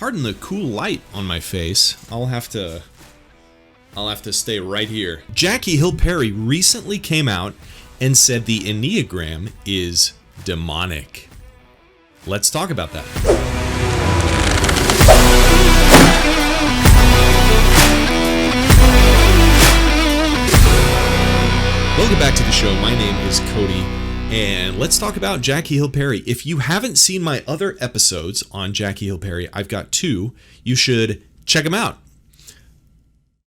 Pardon the cool light on my face. I'll have to stay right here. Jackie Hill Perry recently came out and said the Enneagram is demonic. Let's talk about that. Welcome back to the show. My name is Cody, and let's talk about Jackie Hill Perry. If you haven't seen my other episodes on Jackie Hill Perry, I've got 2. You should check them out.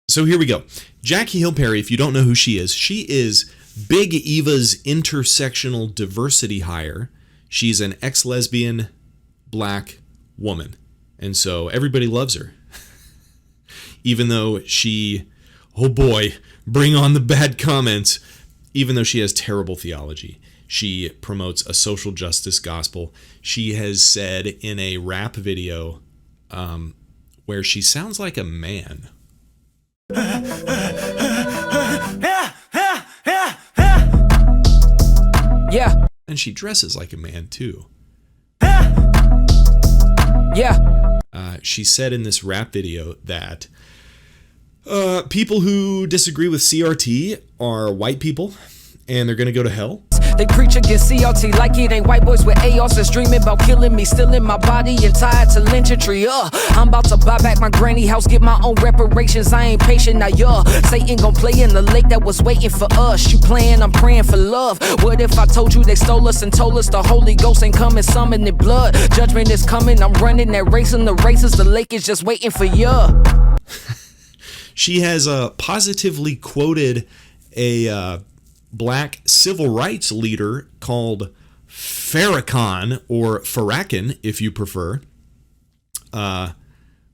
So here we go. Jackie Hill Perry, if you don't know who she is Big Eva's intersectional diversity hire. She's an ex-lesbian black woman, and so everybody loves her. Even though she, oh boy, bring on the bad comments, even though she has terrible theology. She promotes a social justice gospel. She has said in a rap video where she sounds like a man. Yeah. And she dresses like a man too. Yeah. She said in this rap video that people who disagree with CRT are white people and they're going to go to hell. They preach against CRT like it ain't white boys with ARs that's dreaming about killing me, stealing my body and tied to lynchantry. I'm about to buy back my granny house, get my own reparations. I ain't patient now, Satan gon' play in the lake that was waiting for us. You playing, I'm praying for love. What if I told you they stole us and told us the Holy Ghost ain't coming, summoning blood? Judgment is coming, I'm running that race in the races. The lake is just waiting for you. She has positively quoted a black civil rights leader called Farrakhan, or Farrakhan if you prefer,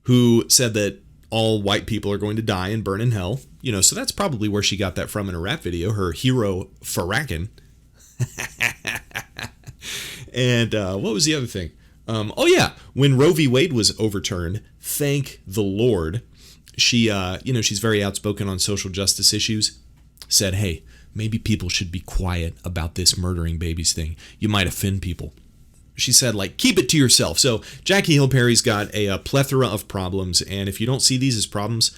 who said that all white people are going to die and burn in hell. You know, so that's probably where she got that from in a rap video, her hero Farrakhan. And what was the other thing? Oh yeah, when Roe v. Wade was overturned, thank the Lord, she, she's very outspoken on social justice issues, said, hey, maybe people should be quiet about this murdering babies thing. You might offend people. She said, keep it to yourself. So Jackie Hill Perry's got a plethora of problems, and if you don't see these as problems,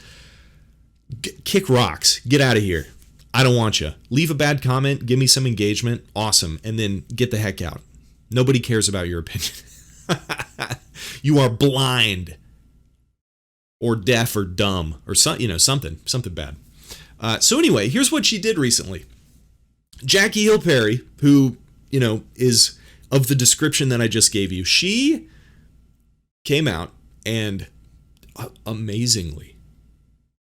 kick rocks. Get out of here. I don't want you. Leave a bad comment. Give me some engagement. Awesome. And then get the heck out. Nobody cares about your opinion. You are blind or deaf or dumb or something bad. So anyway, here's what she did recently. Jackie Hill Perry, who, is of the description that I just gave you, she came out and amazingly,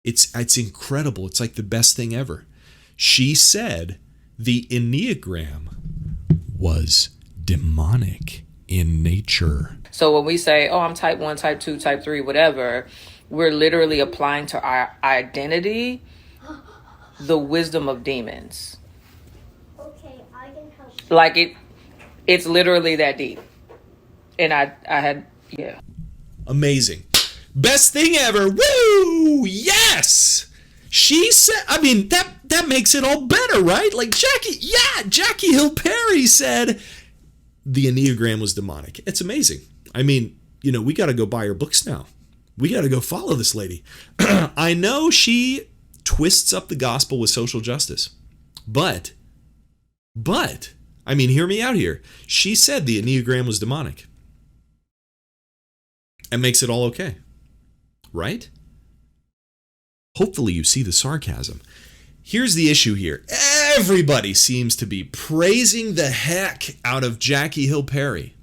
it's incredible. It's like the best thing ever. She said the Enneagram was demonic in nature. So when we say, I'm type 1, type 2, type 3, whatever, we're literally applying to our identity the wisdom of demons. Okay, I can help. It's literally that deep. And I had. Amazing. Best thing ever. Woo! Yes! She said, that makes it all better, right? Jackie Hill Perry said the Enneagram was demonic. It's amazing. We got to go buy her books now. We got to go follow this lady. I know she twists up the gospel with social justice. But, hear me out here. She said the Enneagram was demonic. And makes it all okay. Right? Hopefully you see the sarcasm. Here's the issue here. Everybody seems to be praising the heck out of Jackie Hill Perry.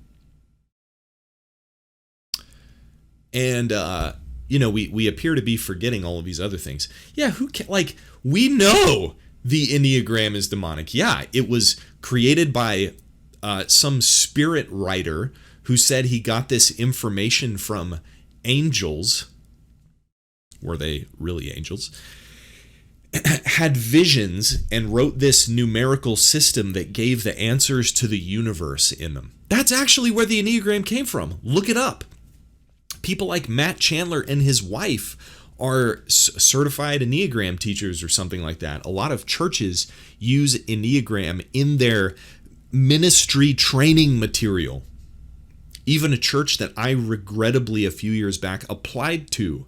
And, we appear to be forgetting all of these other things. Yeah, we know the Enneagram is demonic. Yeah, it was created by some spirit writer who said he got this information from angels. Were they really angels? Had visions and wrote this numerical system that gave the answers to the universe in them. That's actually where the Enneagram came from. Look it up. People like Matt Chandler and his wife are certified Enneagram teachers or something like that. A lot of churches use Enneagram in their ministry training material. even a church that I regrettably a few years back applied to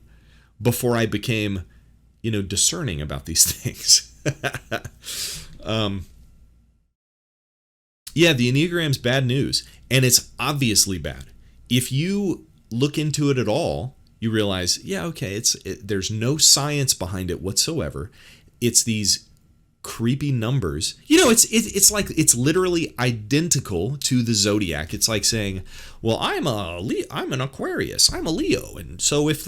before I became, discerning about these things. Yeah, the Enneagram's bad news, and it's obviously bad. If you look into it at all, you realize, yeah, okay, there's no science behind it whatsoever. It's these creepy numbers. It's like it's literally identical to the zodiac. It's like saying, well, I'm an Aquarius, I'm a Leo, and so if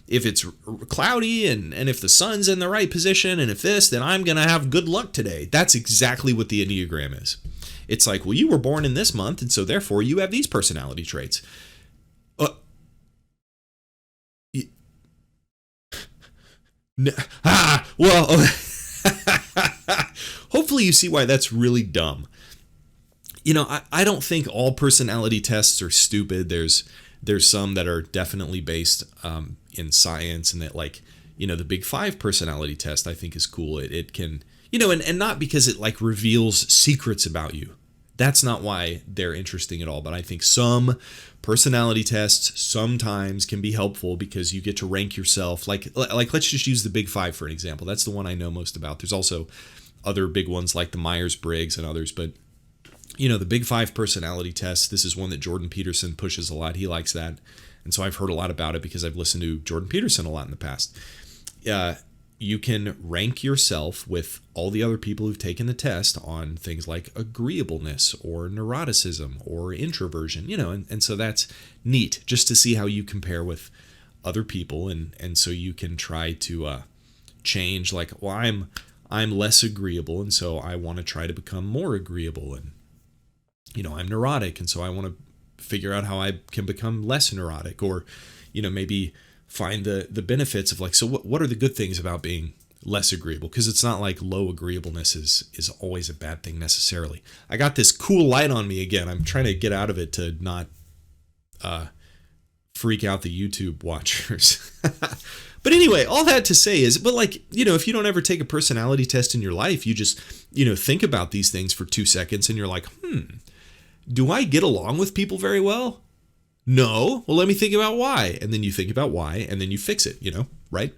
it's cloudy and if the sun's in the right position and if this, then I'm gonna have good luck today. That's exactly what the Enneagram is. It's like, well, you were born in this month, and so therefore you have these personality traits. Hopefully you see why that's really dumb. I don't think all personality tests are stupid. There's some that are definitely based in science, and that, like, the Big Five personality test I think is cool. It can, and not because it like reveals secrets about you. That's not why they're interesting at all. But I think some personality tests sometimes can be helpful because you get to rank yourself. Like let's just use the Big Five for an example. That's the one I know most about. There's also other big ones like the Myers-Briggs and others, but the Big Five personality test, this is one that Jordan Peterson pushes a lot. He likes that. And so I've heard a lot about it because I've listened to Jordan Peterson a lot in the past. You can rank yourself with all the other people who've taken the test on things like agreeableness or neuroticism or introversion, and so that's neat just to see how you compare with other people. And so you can try to change, like, well, I'm less agreeable, and so I want to try to become more agreeable. And, I'm neurotic, and so I want to figure out how I can become less neurotic, or, maybe find the benefits of, like, so what are the good things about being less agreeable? Because it's not like low agreeableness is always a bad thing necessarily. I got this cool light on me again. I'm trying to get out of it to not freak out the YouTube watchers. But anyway, all that to say is, but like, if you don't ever take a personality test in your life, you just, think about these things for 2 seconds and you're like, do I get along with people very well? No. Well, let me think about why. And then you think about why, and then you fix it, right?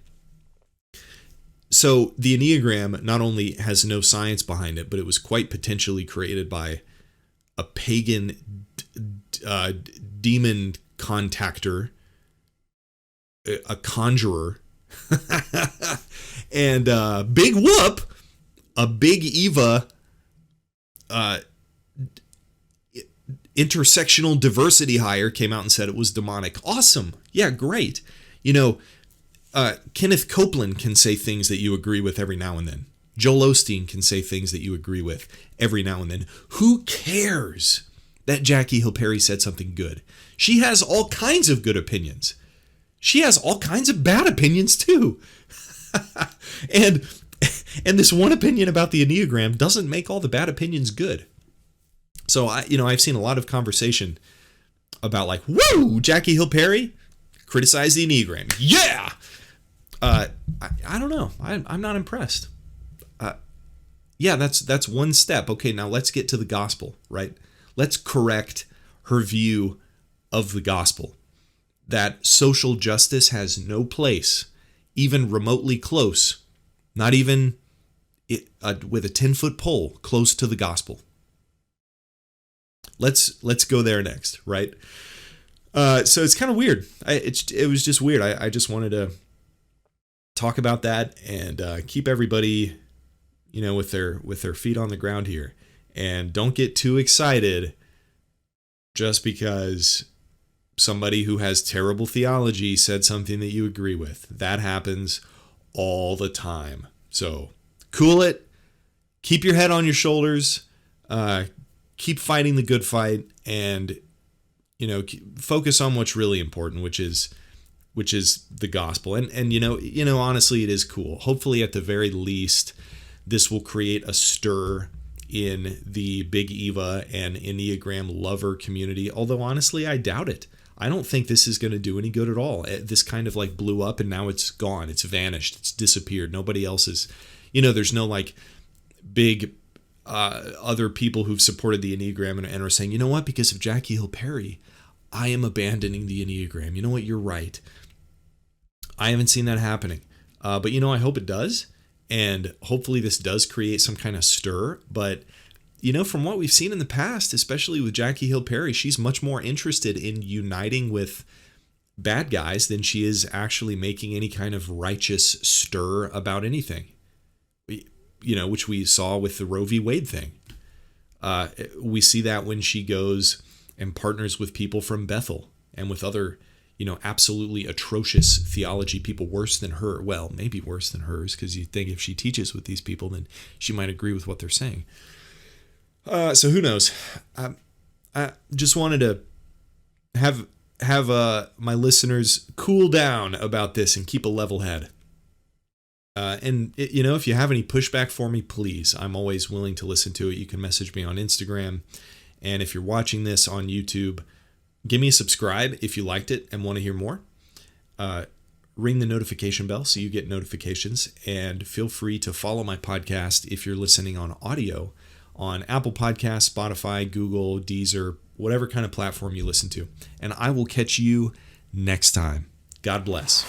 So the Enneagram not only has no science behind it, but it was quite potentially created by a pagan demon contactor, a conjurer, and big whoop, a big Eva intersectional diversity hire came out and said it was demonic. Awesome. Yeah, great. Kenneth Copeland can say things that you agree with every now and then. Joel Osteen can say things that you agree with every now and then. Who cares that Jackie Hill Perry said something good? She has all kinds of good opinions. She has all kinds of bad opinions too. and this one opinion about the Enneagram doesn't make all the bad opinions good. So I've seen a lot of conversation about, like, whoa, Jackie Hill Perry criticized the Enneagram. Yeah. I don't know. I'm not impressed. Yeah, that's one step. Okay, now let's get to the gospel, right? Let's correct her view of the gospel, that social justice has no place, even remotely close, not even with a 10-foot pole, close to the gospel. Let's go there next, right? So it's kind of weird. It was just weird. I just wanted to talk about that and keep everybody, with their feet on the ground here, and don't get too excited just because somebody who has terrible theology said something that you agree with. That happens all the time. So cool it. Keep your head on your shoulders. Keep fighting the good fight, and focus on what's really important, which is the gospel. And honestly, it is cool. Hopefully, at the very least, this will create a stir in the Big Eva and Enneagram lover community. Although honestly, I doubt it. I don't think this is going to do any good at all. This kind of like blew up and now it's gone. It's vanished. It's disappeared. Nobody else is, there's no like big other people who've supported the Enneagram and are saying, you know what, because of Jackie Hill Perry, I am abandoning the Enneagram. You know what, you're right. I haven't seen that happening. But, I hope it does. And hopefully this does create some kind of stir. But, from what we've seen in the past, especially with Jackie Hill Perry, she's much more interested in uniting with bad guys than she is actually making any kind of righteous stir about anything. Which we saw with the Roe v. Wade thing. We see that when she goes and partners with people from Bethel and with other, absolutely atrocious theology people, worse than her. Well, maybe worse than hers, because you think if she teaches with these people, then she might agree with what they're saying. So who knows? I just wanted to have my listeners cool down about this and keep a level head. If you have any pushback for me, please, I'm always willing to listen to it. You can message me on Instagram. And if you're watching this on YouTube, give me a subscribe if you liked it and want to hear more. Ring the notification bell so you get notifications. And feel free to follow my podcast if you're listening on audio on Apple Podcasts, Spotify, Google, Deezer, whatever kind of platform you listen to. And I will catch you next time. God bless.